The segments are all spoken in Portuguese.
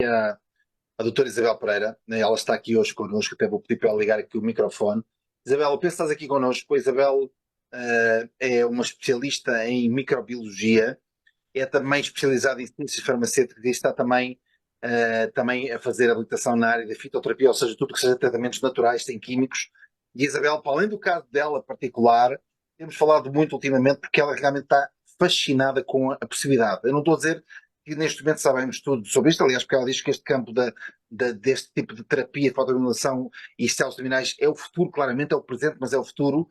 A doutora Isabel Pereira, né? Ela está aqui hoje connosco, até vou pedir para ela ligar aqui o microfone. Isabel, eu penso que estás aqui connosco. A Isabel é uma especialista em microbiologia, é também especializada em ciências farmacêuticas e está também a fazer habilitação na área da fitoterapia, ou seja, tudo que seja tratamentos naturais, sem químicos. E Isabel, para além do caso dela particular, temos falado muito ultimamente porque ela realmente está fascinada com a possibilidade. Eu não estou a dizer que neste momento sabemos tudo sobre isto, aliás, porque ela diz que este campo deste tipo de terapia, de fotoestimulação e células terminais é o futuro, claramente, é o presente, mas é o futuro.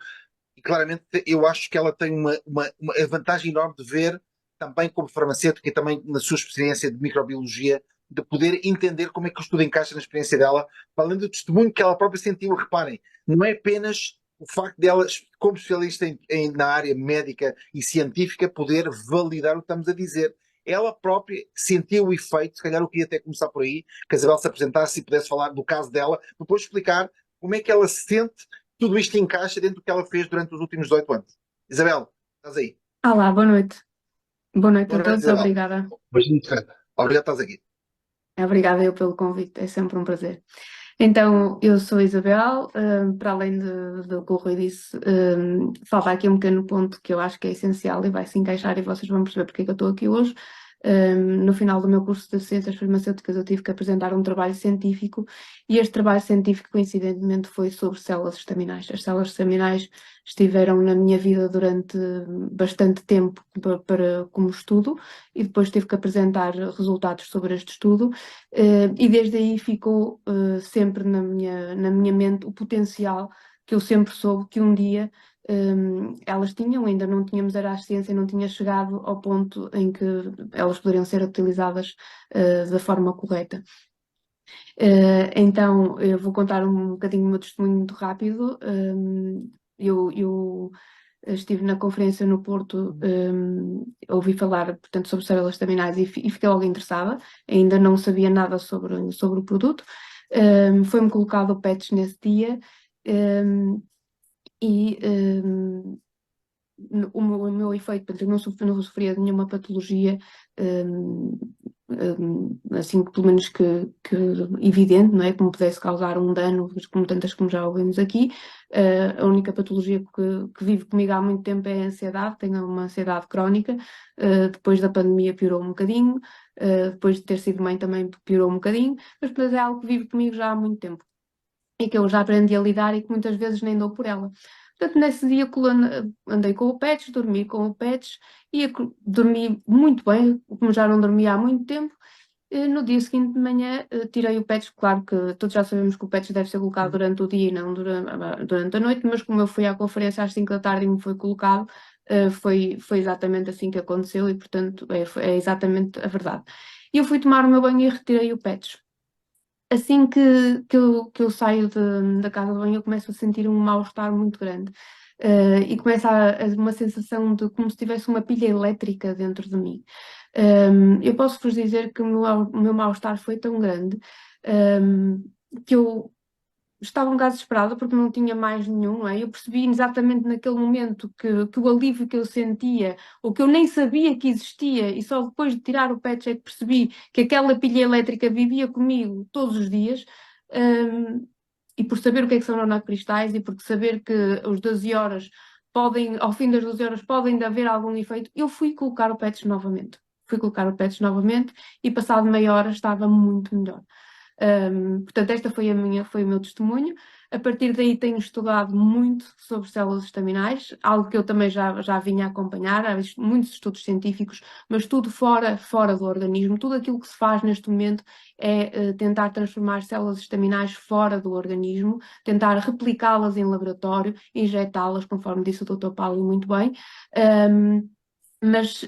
E claramente eu acho que ela tem uma vantagem enorme de ver também como farmacêutica e também na sua experiência de microbiologia, de poder entender como é que o estudo encaixa na experiência dela, para além do testemunho que ela própria sentiu. Reparem, não é apenas o facto dela, como especialista na área médica e científica, poder validar o que estamos a dizer. Ela própria sentiu o efeito, se calhar eu queria até começar por aí, que a Isabel se apresentasse e pudesse falar do caso dela, depois explicar como é que ela se sente, tudo isto encaixa dentro do que ela fez durante os últimos 18 anos. Isabel, estás aí. Olá, boa noite. Boa noite Boa a noite, todos, Isabel. obrigada. Beijinho. Obrigado por estás aqui. Obrigada eu pelo convite, é sempre um prazer. Então, eu sou a Isabel, para além do que o Rui disse, falta aqui um pequeno ponto que eu acho que é essencial e vai se encaixar e vocês vão perceber porque é que eu estou aqui hoje. No final do meu curso de Ciências Farmacêuticas eu tive que apresentar um trabalho científico e este trabalho científico coincidentemente foi sobre células estaminais. As células estaminais estiveram na minha vida durante bastante tempo como estudo e depois tive que apresentar resultados sobre este estudo e desde aí ficou sempre na minha mente o potencial que eu sempre soube que um dia elas tinham, ainda não tínhamos, era a ciência, não tinha chegado ao ponto em que elas poderiam ser utilizadas da forma correta. Então, eu vou contar um bocadinho o meu testemunho muito rápido. Eu estive na conferência no Porto, ouvi falar, portanto, sobre células estaminais e fiquei logo interessada. Ainda não sabia nada sobre o produto. Foi-me colocado o patch nesse dia. Um, e o meu efeito, portanto, eu não sofria de nenhuma patologia, hum, assim, pelo menos que evidente, não é? Que me pudesse causar um dano, como tantas como já ouvimos aqui. A única patologia que vive comigo há muito tempo é a ansiedade, tenho uma ansiedade crónica. Depois da pandemia piorou um bocadinho, depois de ter sido mãe também piorou um bocadinho, mas é algo que vive comigo já há muito tempo e que eu já aprendi a lidar e que muitas vezes nem dou por ela. Portanto, nesse dia andei com o patch, dormi com o patch e dormi muito bem, como já não dormia há muito tempo. No dia seguinte de manhã, tirei o patch. Claro que todos já sabemos que o patch deve ser colocado durante o dia e não durante a noite, mas como eu fui à conferência às 5 da tarde e me foi colocado, foi exatamente assim que aconteceu e, portanto, é exatamente a verdade. E eu fui tomar o meu banho e retirei o patch. Assim que eu saio da casa de banho, eu começo a sentir um mal-estar muito grande. E começa uma sensação de como se tivesse uma pilha elétrica dentro de mim. Eu posso vos dizer que o meu mal-estar foi tão grande, um, que eu estava um bocado desesperada porque não tinha mais nenhum, não é? Eu percebi exatamente naquele momento que o alívio que eu sentia, ou que eu nem sabia que existia, e só depois de tirar o patch é que percebi que aquela pilha elétrica vivia comigo todos os dias. hum, e por saber o que é que são nanocristais e por saber que os 12 horas podem, ao fim das 12 horas, podem haver algum efeito, eu fui colocar o patch novamente. Fui colocar o patch novamente e passado meia hora estava muito melhor. Portanto, esta foi o meu testemunho. A partir daí tenho estudado muito sobre células estaminais, algo que eu também já vinha a acompanhar, há muitos estudos científicos, mas tudo fora do organismo. Tudo aquilo que se faz neste momento é tentar transformar células estaminais fora do organismo, tentar replicá-las em laboratório, injetá-las, conforme disse o Dr. Paulo muito bem. Mas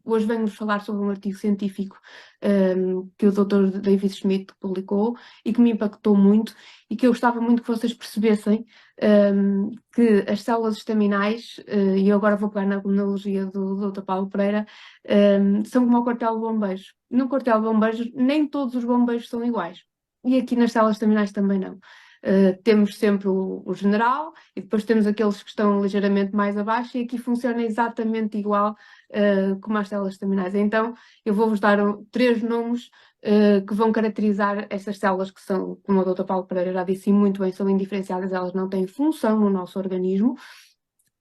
hoje venho-vos falar sobre um artigo científico que o Dr. David Schmidt publicou e que me impactou muito e que eu gostava muito que vocês percebessem que as células estaminais, e eu agora vou pegar na analogia do Dr. Paulo Pereira, são como o quartel de bombeiros. No quartel de bombeiros, nem todos os bombeiros são iguais. E aqui nas células estaminais também não. Temos sempre o general e depois temos aqueles que estão ligeiramente mais abaixo e aqui funciona exatamente igual como as células estaminais. Então, eu vou-vos dar três nomes que vão caracterizar essas células que são, como a doutora Paulo Pereira já disse muito bem, são indiferenciadas, elas não têm função no nosso organismo,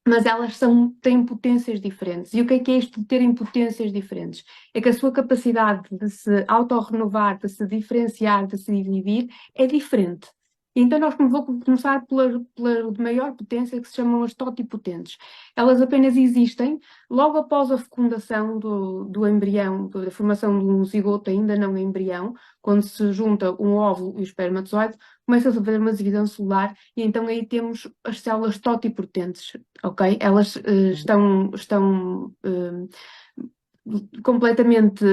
mas elas têm potências diferentes. E o que é isto de terem potências diferentes? É que a sua capacidade de se autorrenovar, de se diferenciar, de se dividir, é diferente. Então nós vou começar pela de maior potência, que se chamam as totipotentes. Elas apenas existem logo após a fecundação do embrião, da formação de um zigoto ainda não embrião, quando se junta um óvulo e o espermatozoide, começa-se a fazer uma divisão celular e então aí temos as células totipotentes, ok? Elas estão completamente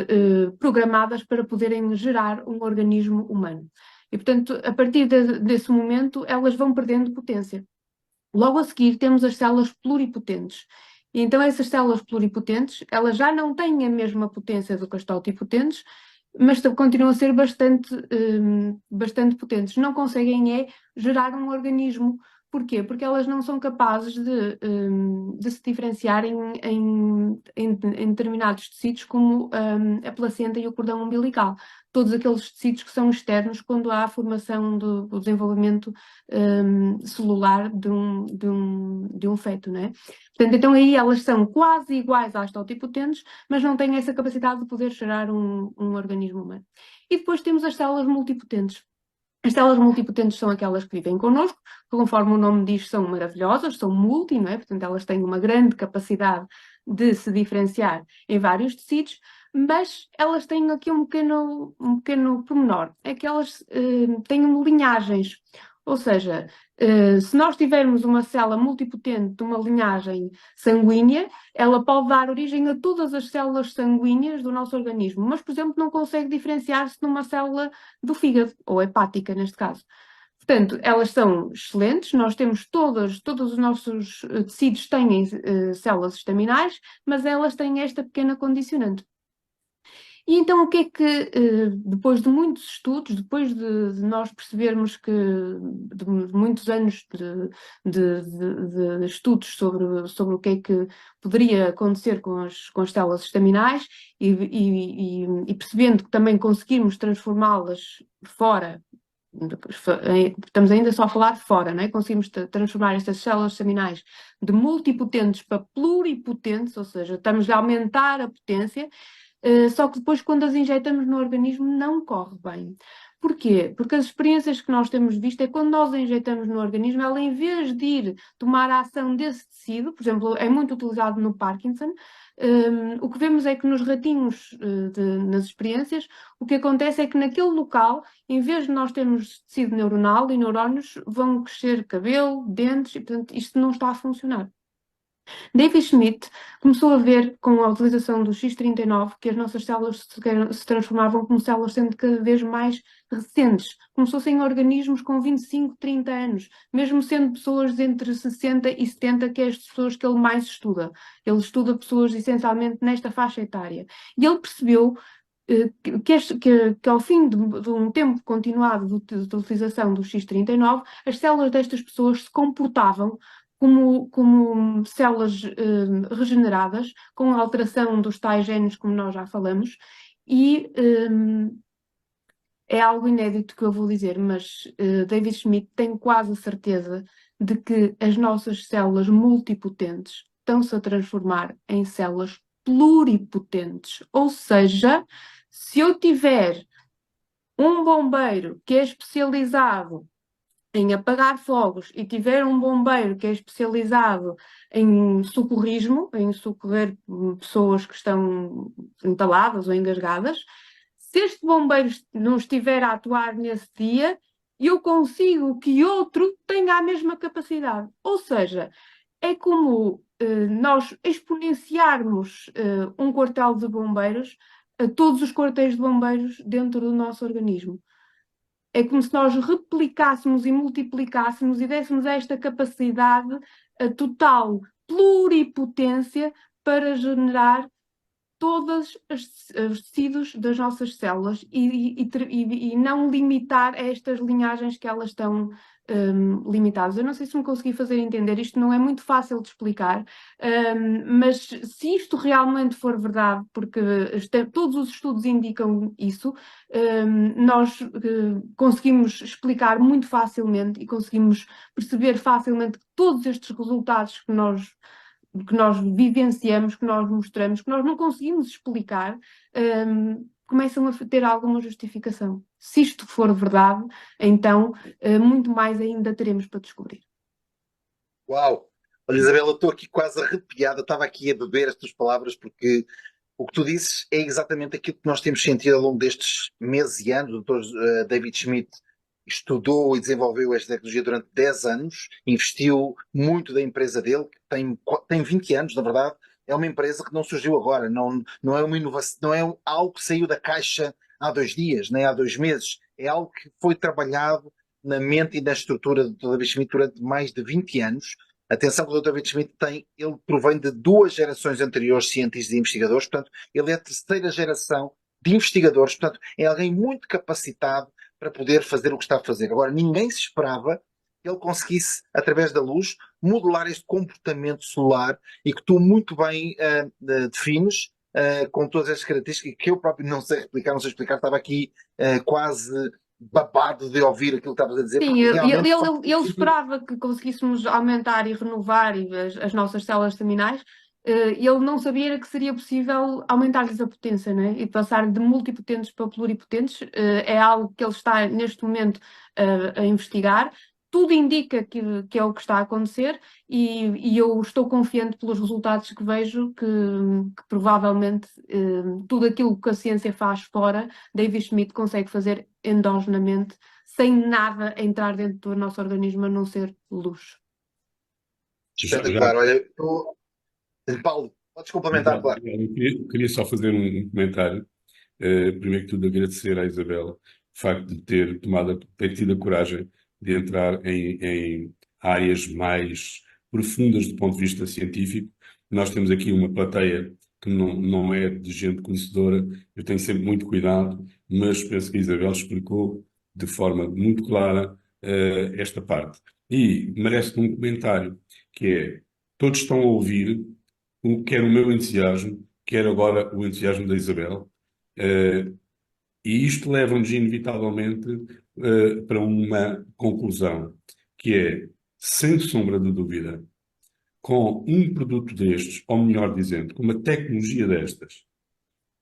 programadas para poderem gerar um organismo humano. E, portanto, a partir desse momento, elas vão perdendo potência. Logo a seguir, temos as células pluripotentes. E então, essas células pluripotentes, elas já não têm a mesma potência do que as totipotentes, mas continuam a ser bastante potentes. Não conseguem gerar um organismo. Porquê? Porque elas não são capazes de se diferenciar em determinados tecidos, como a placenta e o cordão umbilical. Todos aqueles tecidos que são externos quando há a formação do desenvolvimento celular de um feto, não é? Portanto, então aí elas são quase iguais às totipotentes, mas não têm essa capacidade de poder gerar um organismo humano. E depois temos as células multipotentes. As células multipotentes são aquelas que vivem connosco, que, conforme o nome diz, são maravilhosas, são multi, não é? Portanto, elas têm uma grande capacidade de se diferenciar em vários tecidos, mas elas têm aqui um pequeno pormenor, é que elas têm linhagens, ou seja, se nós tivermos uma célula multipotente de uma linhagem sanguínea, ela pode dar origem a todas as células sanguíneas do nosso organismo, mas, por exemplo, não consegue diferenciar-se numa célula do fígado, ou hepática, neste caso. Portanto, elas são excelentes, nós temos todos os nossos tecidos têm células estaminais, mas elas têm esta pequena condicionante. E então o que é que, depois de muitos estudos, depois de nós percebermos que, de muitos anos de estudos sobre o que é que poderia acontecer com as células estaminais e percebendo que também conseguimos transformá-las fora, estamos ainda só a falar de fora, não é? Conseguimos transformar estas células estaminais de multipotentes para pluripotentes, ou seja, estamos a aumentar a potência. Só que depois, quando as injetamos no organismo, não corre bem. Porquê? Porque as experiências que nós temos visto é que quando nós a injetamos no organismo, ela, em vez de ir tomar a ação desse tecido, por exemplo, é muito utilizado no Parkinson, o que vemos é que nos ratinhos, nas experiências, o que acontece é que naquele local, em vez de nós termos tecido neuronal e neurónios, vão crescer cabelo, dentes, e portanto isto não está a funcionar. David Schmidt começou a ver, com a utilização do X39, que as nossas células se transformavam como células sendo cada vez mais recentes. Começou-se em organismos com 25, 30 anos, mesmo sendo pessoas entre 60 e 70, que é as pessoas que ele mais estuda. Ele estuda pessoas essencialmente nesta faixa etária. E ele percebeu que ao fim de um tempo continuado de utilização do X39, as células destas pessoas se comportavam como células regeneradas, com a alteração dos tais genes, como nós já falamos, e é algo inédito que eu vou dizer, mas David Schmidt tem quase a certeza de que as nossas células multipotentes estão-se a transformar em células pluripotentes, ou seja, se eu tiver um bombeiro que é especializado em apagar fogos e tiver um bombeiro que é especializado em socorrismo, em socorrer pessoas que estão entaladas ou engasgadas, se este bombeiro não estiver a atuar nesse dia, eu consigo que outro tenha a mesma capacidade. Ou seja, é como nós exponenciarmos um quartel de bombeiros a todos os quartéis de bombeiros dentro do nosso organismo. É como se nós replicássemos e multiplicássemos e dessemos esta capacidade, a total pluripotência para generar todos os tecidos das nossas células e não limitar a estas linhagens que elas estão limitadas. Eu não sei se me consegui fazer entender, isto não é muito fácil de explicar, mas se isto realmente for verdade, porque todos os estudos indicam isso, nós conseguimos explicar muito facilmente e conseguimos perceber facilmente que todos estes resultados que nós vivenciamos, que nós mostramos, que nós não conseguimos explicar, começam a ter alguma justificação. Se isto for verdade, então muito mais ainda teremos para descobrir. Uau! Olha, Isabela, eu estou aqui quase arrepiada, estava aqui a beber as tuas palavras, porque o que tu dizes é exatamente aquilo que nós temos sentido ao longo destes meses e anos. O Dr. David Schmidt estudou e desenvolveu esta tecnologia durante 10 anos, investiu muito da empresa dele, que tem 20 anos, na verdade. É uma empresa que não surgiu agora, não é uma inovação, não é algo que saiu da caixa há 2 dias, nem há 2 meses. É algo que foi trabalhado na mente e na estrutura do Dr. David Schmidt durante mais de 20 anos. Atenção que o Dr. David Schmidt ele provém de 2 gerações anteriores de cientistas e investigadores, portanto, ele é a terceira geração de investigadores, portanto, é alguém muito capacitado para poder fazer o que está a fazer. Agora, ninguém se esperava que ele conseguisse, através da luz, modelar este comportamento solar e que tu muito bem defines com todas estas características que eu próprio não sei replicar, não sei explicar, estava aqui quase babado de ouvir aquilo que estavas a dizer, Sim, porque realmente ele esperava que conseguíssemos aumentar e renovar as nossas células terminais. Ele não sabia era que seria possível aumentar-lhes a potência, né? E passar de multipotentes para pluripotentes. É algo que ele está neste momento a investigar. Tudo indica que é o que está a acontecer e eu estou confiante pelos resultados que vejo que provavelmente tudo aquilo que a ciência faz fora, David Schmidt consegue fazer endogenamente sem nada entrar dentro do nosso organismo a não ser luz. espetacular. Olha, Paulo, podes complementar, claro. Eu queria só fazer um comentário. Primeiro que tudo, agradecer à Isabela o facto de ter tido a coragem de entrar em áreas mais profundas do ponto de vista científico. Nós temos aqui uma plateia que não é de gente conhecedora, eu tenho sempre muito cuidado, mas penso que a Isabela explicou de forma muito clara esta parte. E merece um comentário, que é, todos estão a ouvir quer o meu entusiasmo, quer agora o entusiasmo da Isabel, e isto leva-nos inevitavelmente para uma conclusão, que é, sem sombra de dúvida, com um produto destes, ou melhor dizendo, com uma tecnologia destas,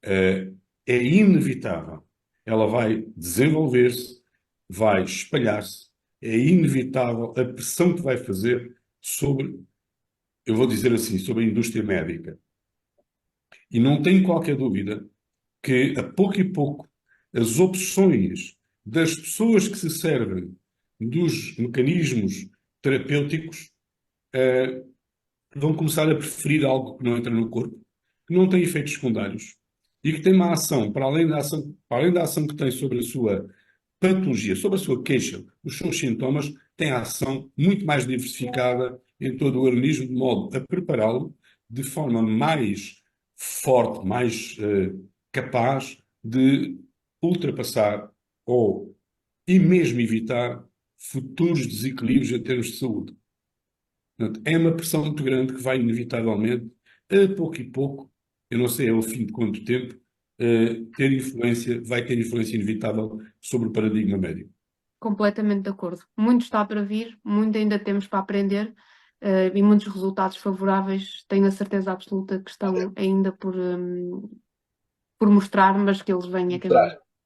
é inevitável. Ela vai desenvolver-se, vai espalhar-se, é inevitável a pressão que vai fazer sobre, eu vou dizer assim, sobre a indústria médica. E não tenho qualquer dúvida que, a pouco e pouco, as opções das pessoas que se servem dos mecanismos terapêuticos vão começar a preferir algo que não entra no corpo, que não tem efeitos secundários e que tem uma ação, para além da ação que tem sobre a sua patologia, sobre a sua queixa, os seus sintomas, tem a ação muito mais diversificada em todo o organismo, de modo a prepará-lo de forma mais forte, mais capaz de ultrapassar e mesmo evitar futuros desequilíbrios em termos de saúde. Portanto, é uma pressão muito grande que vai inevitavelmente, a pouco e pouco, eu não sei ao fim de quanto tempo, vai ter influência inevitável sobre o paradigma médico. Completamente de acordo. Muito está para vir, muito ainda temos para aprender e muitos resultados favoráveis, tenho a certeza absoluta que estão ainda por mostrar, mas que eles vêm a caminho.